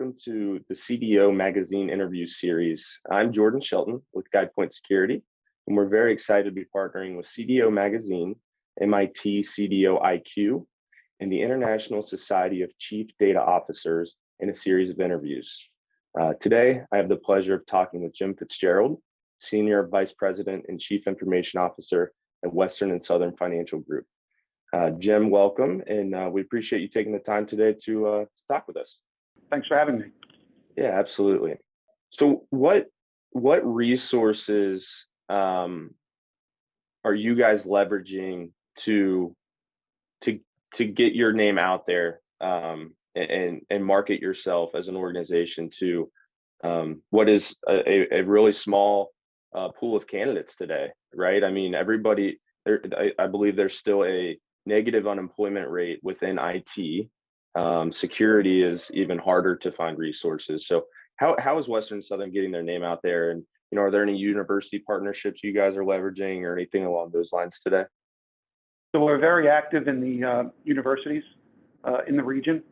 welcome to the CDO Magazine interview series. I'm Jordan Shelton with GuidePoint Security, and we're very excited to be partnering with CDO Magazine, MIT CDO IQ, and the International Society of Chief Data Officers in a series of interviews. Today, I have the pleasure of talking with Jim Fitzgerald, Senior Vice President and Chief Information Officer at Western and Southern Financial Group. Jim, welcome, and we appreciate you taking the time today to talk with us. Thanks for having me. Yeah, absolutely. So what resources are you guys leveraging to get your name out there and market yourself as an organization to what is a really small pool of candidates today, right? I mean, everybody, I believe there's still a negative unemployment rate within IT. Security is even harder to find resources. So how is Western Southern getting their name out there? And, are there any university partnerships you guys are leveraging or anything along those lines today? So we're very active in the universities in the region.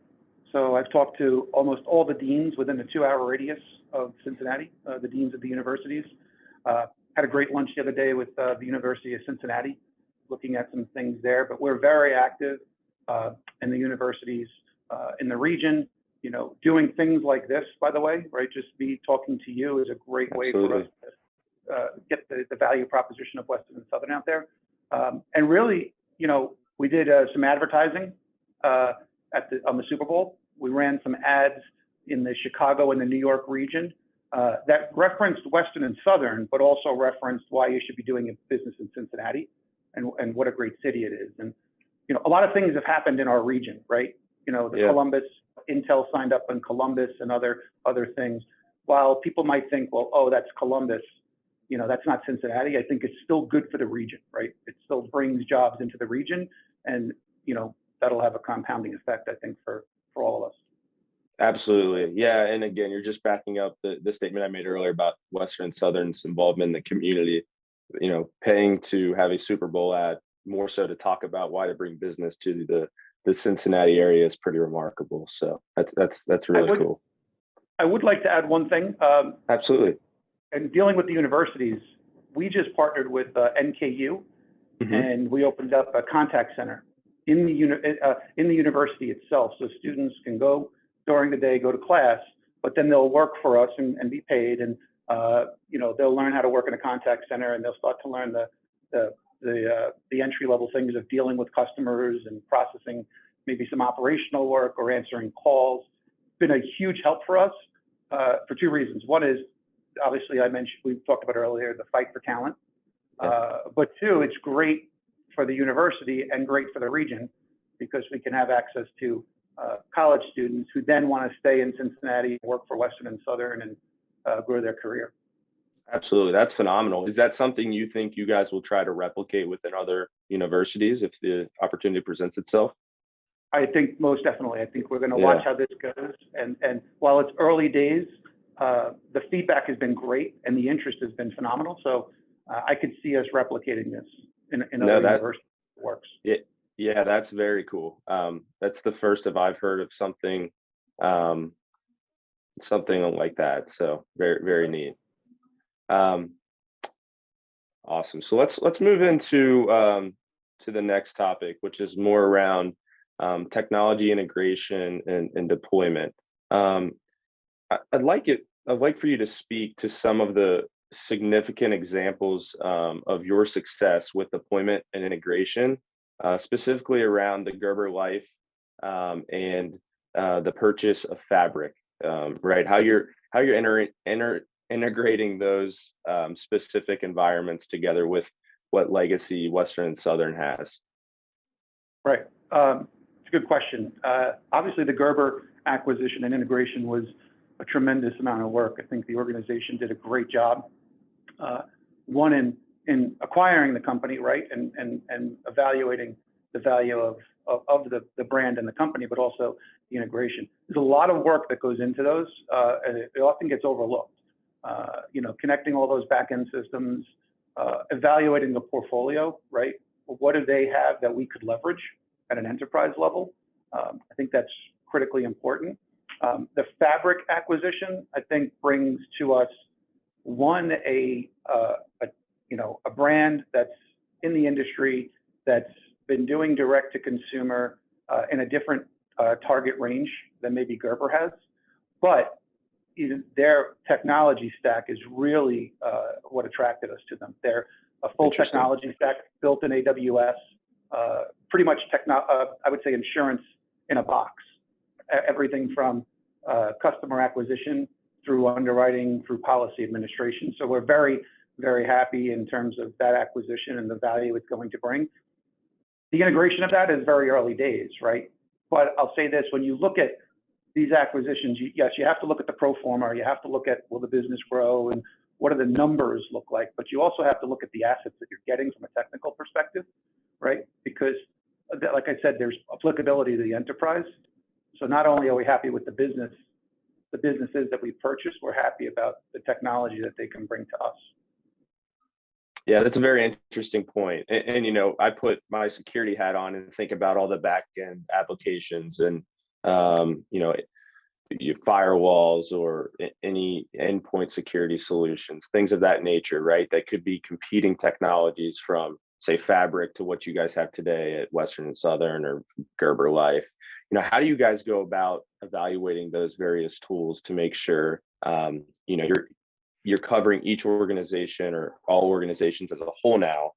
So I've talked to almost all the deans within a 2-hour radius of Cincinnati, the deans of the universities. Had a great lunch the other day with the University of Cincinnati, looking at some things there, but we're very active in the universities in the region, doing things like this, by the way, right? Just me talking to you is a great way for us to get the value proposition of Western and Southern out there. And really, we did some advertising on the Super Bowl. We ran some ads in the Chicago and the New York region that referenced Western and Southern, but also referenced why you should be doing business in Cincinnati. And what a great city it is. And, a lot of things have happened in our region, right? Columbus, Intel signed up in Columbus and other things. While people might think, well, oh, that's Columbus, that's not Cincinnati. I think it's still good for the region, right? It still brings jobs into the region, and, that'll have a compounding effect, I think, for all of us. Absolutely. Yeah. And again, you're just backing up the statement I made earlier about Western and Southern's involvement in the community. Paying to have a Super Bowl ad, more so to talk about why to bring business to the Cincinnati area is pretty remarkable. So that's really cool. I would like to add one thing. Absolutely. And dealing with the universities, we just partnered with NKU, and we opened up a contact center in the university itself, so students can go during the day, go to class, but then they'll work for us and be paid, and they'll learn how to work in a contact center, and they'll start to learn the entry-level things of dealing with customers and processing maybe some operational work or answering calls. It's been a huge help for us for two reasons. One is, obviously, we talked about earlier, the fight for talent. But two, it's great for the university and great for the region because we can have access to college students who then want to stay in Cincinnati, work for Western and Southern, and grow their career. Absolutely. That's phenomenal. Is that something you think you guys will try to replicate within other universities if the opportunity presents itself? I think most definitely. I think we're going to watch how this goes. And while it's early days, the feedback has been great and the interest has been phenomenal. So I could see us replicating this in other universities. Works. Yeah, that's very cool. That's the first I've heard of something like that. So very, very neat. Awesome. So let's move into to the next topic, which is more around technology integration and deployment. I'd like for you to speak to some of the significant examples of your success with deployment and integration, specifically around the Gerber Life and the purchase of Fabric, right? How you're integrating those specific environments together with what legacy Western and Southern has. Right. It's a good question. Obviously, the Gerber acquisition and integration was a tremendous amount of work. I think the organization did a great job. One in acquiring the company, right, and evaluating the value of the brand and the company, but also the integration. There's a lot of work that goes into those, and it often gets overlooked. Connecting all those back-end systems, evaluating the portfolio, right? What do they have that we could leverage at an enterprise level? I think that's critically important. The Fabric acquisition, I think, brings to us one, a brand that's in the industry that's been doing direct to consumer in a different target range than maybe Gerber has, but their technology stack is really what attracted us to them. They're a full technology stack built in AWS, pretty much I would say insurance in a box. Everything from customer acquisition through underwriting, through policy administration. So we're very, very happy in terms of that acquisition and the value it's going to bring. The integration of that is very early days, right? But I'll say this, when you look at these acquisitions, yes, you have to look at the pro forma, you have to look at, will the business grow and what do the numbers look like, but you also have to look at the assets that you're getting from a technical perspective, right? Because like I said, there's applicability to the enterprise. So not only are we happy with the businesses that we purchased, we're happy about the technology that they can bring to us. Yeah, that's a very interesting point. And I put my security hat on and think about all the back end applications and, your firewalls or any endpoint security solutions, things of that nature, right? That could be competing technologies from, say, Fabric to what you guys have today at Western and Southern or Gerber Life. How do you guys go about evaluating those various tools to make sure, you're covering each organization or all organizations as a whole now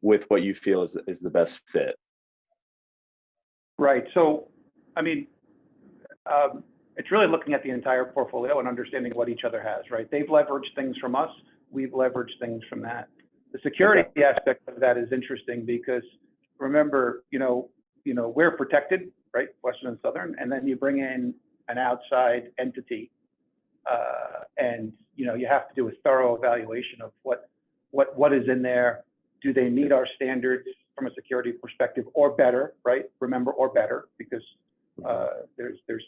with what you feel is the best fit? Right. So, it's really looking at the entire portfolio and understanding what each other has, right? They've leveraged things from us. We've leveraged things from that. The security aspect of that is interesting because remember, we're protected, right? Western and Southern, and then you bring in an outside entity and you have to do a thorough evaluation of what is in there. Do they meet our standards from a security perspective or better, right? Remember, or better, because there's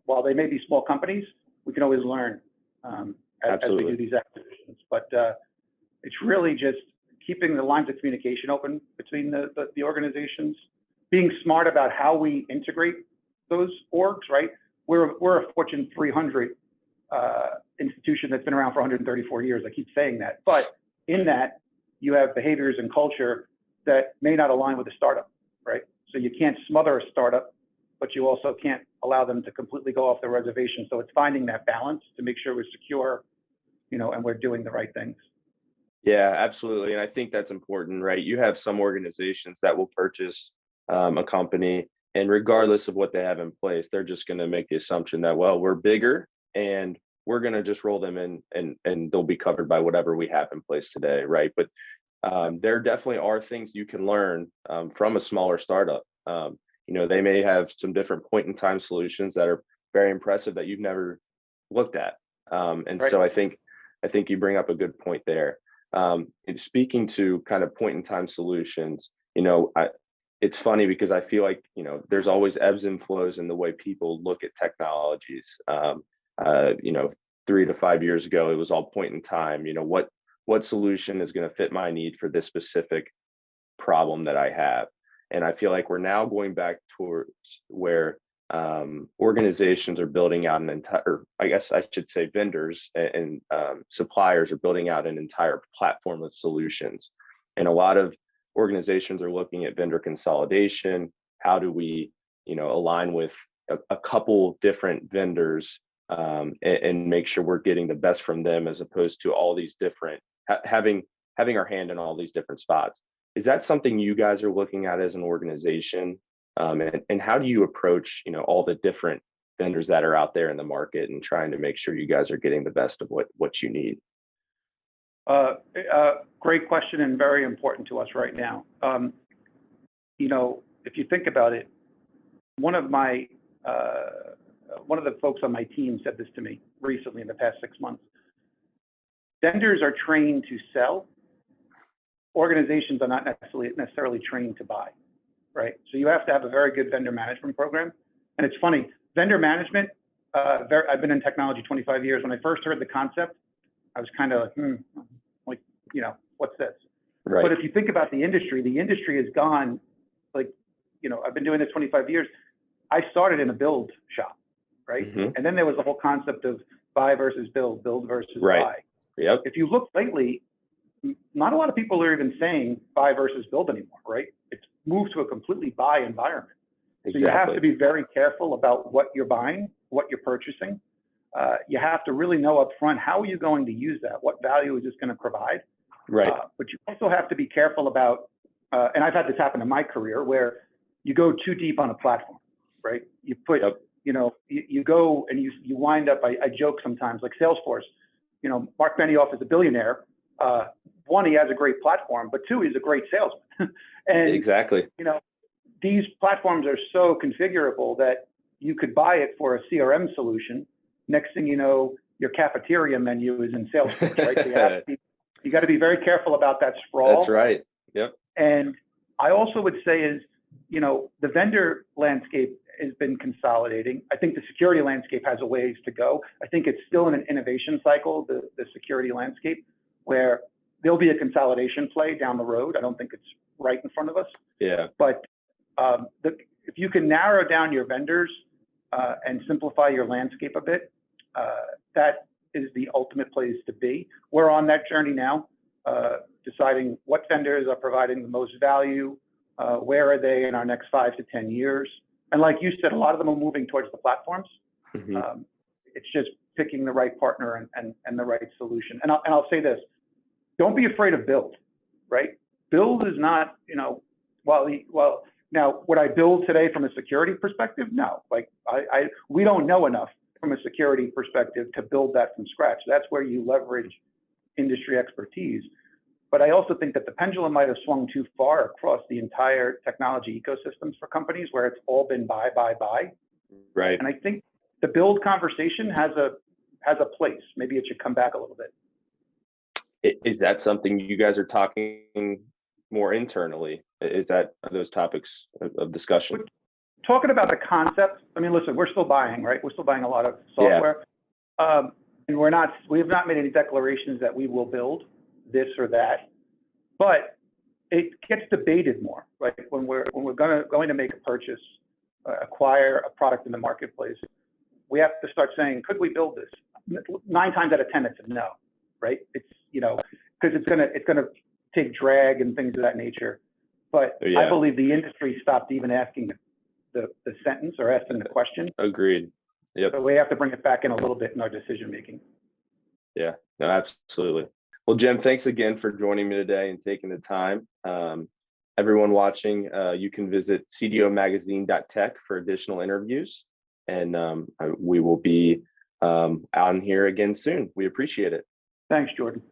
while they may be small companies, we can always learn as we do these acquisitions. But it's really just keeping the lines of communication open between the organizations, being smart about how we integrate those orgs, right? We're a Fortune 300 institution that's been around for 134 years. I keep saying that, but in that you have behaviors and culture that may not align with a startup, right? So you can't smother a startup, but you also can't allow them to completely go off the reservation. So it's finding that balance to make sure we're secure, and we're doing the right things. Yeah, absolutely. And I think that's important, right? You have some organizations that will purchase a company, and regardless of what they have in place, they're just going to make the assumption that, well, we're bigger and we're going to just roll them in and they'll be covered by whatever we have in place today, right? But there definitely are things you can learn from a smaller startup. They may have some different point in time solutions that are very impressive that you've never looked at. And right. So I think you bring up a good point there. And speaking to kind of point in time solutions, it's funny because I feel like, there's always ebbs and flows in the way people look at technologies. 3 to 5 years ago, it was all point in time. What solution is going to fit my need for this specific problem that I have? And I feel like we're now going back towards where organizations are building out an entire, or I guess I should say vendors and suppliers are building out an entire platform of solutions. And a lot of organizations are looking at vendor consolidation. How do we, align with a couple different vendors and make sure we're getting the best from them, as opposed to all these different, having our hand in all these different spots. Is that something you guys are looking at as an organization? And how do you approach, all the different vendors that are out there in the market and trying to make sure you guys are getting the best of what you need? Great question and very important to us right now. If you think about it, one of the folks on my team said this to me recently in the past 6 months. Vendors are trained to sell. Organizations are not necessarily trained to buy, right? So you have to have a very good vendor management program. And it's funny, vendor management, I've been in technology 25 years. When I first heard the concept, I was kind of like, what's this? Right. But if you think about the industry has gone, I've been doing this 25 years. I started in a build shop, right? Mhm. And then there was the whole concept of buy versus build versus Right. buy. Yep. If you look lately, not a lot of people are even saying buy versus build anymore, right? It's moved to a completely buy environment. So you have to Exactly. be very careful about what you're buying, what you're purchasing. You have to really know up front, how are you going to use that? What value is this going to provide? Right. But you also have to be careful about, and I've had this happen in my career, where you go too deep on a platform, right? You put, Yep. you go and you wind up, I joke sometimes, like Salesforce, Mark Benioff is a billionaire. One, he has a great platform, but two, he's a great salesman. And, Exactly. these platforms are so configurable that you could buy it for a CRM solution. Next thing you know, your cafeteria menu is in Salesforce, right? So you got to be very careful about that sprawl. That's right. Yep. And I also would say is, the vendor landscape has been consolidating. I think the security landscape has a ways to go. I think it's still in an innovation cycle, the security landscape, where there'll be a consolidation play down the road. I don't think it's right in front of us. Yeah. But if you can narrow down your vendors and simplify your landscape a bit, that is the ultimate place to be. We're on that journey now, deciding what vendors are providing the most value, where are they in our next 5 to 10 years. And like you said, a lot of them are moving towards the platforms. Mhm. It's just picking the right partner and the right solution. And I'll say this, don't be afraid of build, right? Build is not, well, now, would I build today from a security perspective? No, we don't know enough from a security perspective to build that from scratch. That's where you leverage industry expertise. But I also think that the pendulum might have swung too far across the entire technology ecosystems for companies, where it's all been buy. Right. And I think the build conversation has a place. Maybe it should come back a little bit. Is that something you guys are talking more internally? Are those topics of discussion? Talking about the concept, I mean, listen, we're still buying, right? We're still buying a lot of software. And we have not made any declarations that we will build this or that, but it gets debated more, right? When we're going to make a purchase, acquire a product in the marketplace, we have to start saying, could we build this? 9 times out of 10, it's a no, right? It's, because it's gonna take drag and things of that nature. But Yeah. I believe the industry stopped even asking the sentence or asking the question. Agreed. Yep. So we have to bring it back in a little bit in our decision making. Yeah. No, absolutely. Well, Jim, thanks again for joining me today and taking the time. Everyone watching, you can visit cdomagazine.tech for additional interviews, and we will be on here again soon. We appreciate it. Thanks, Jordan.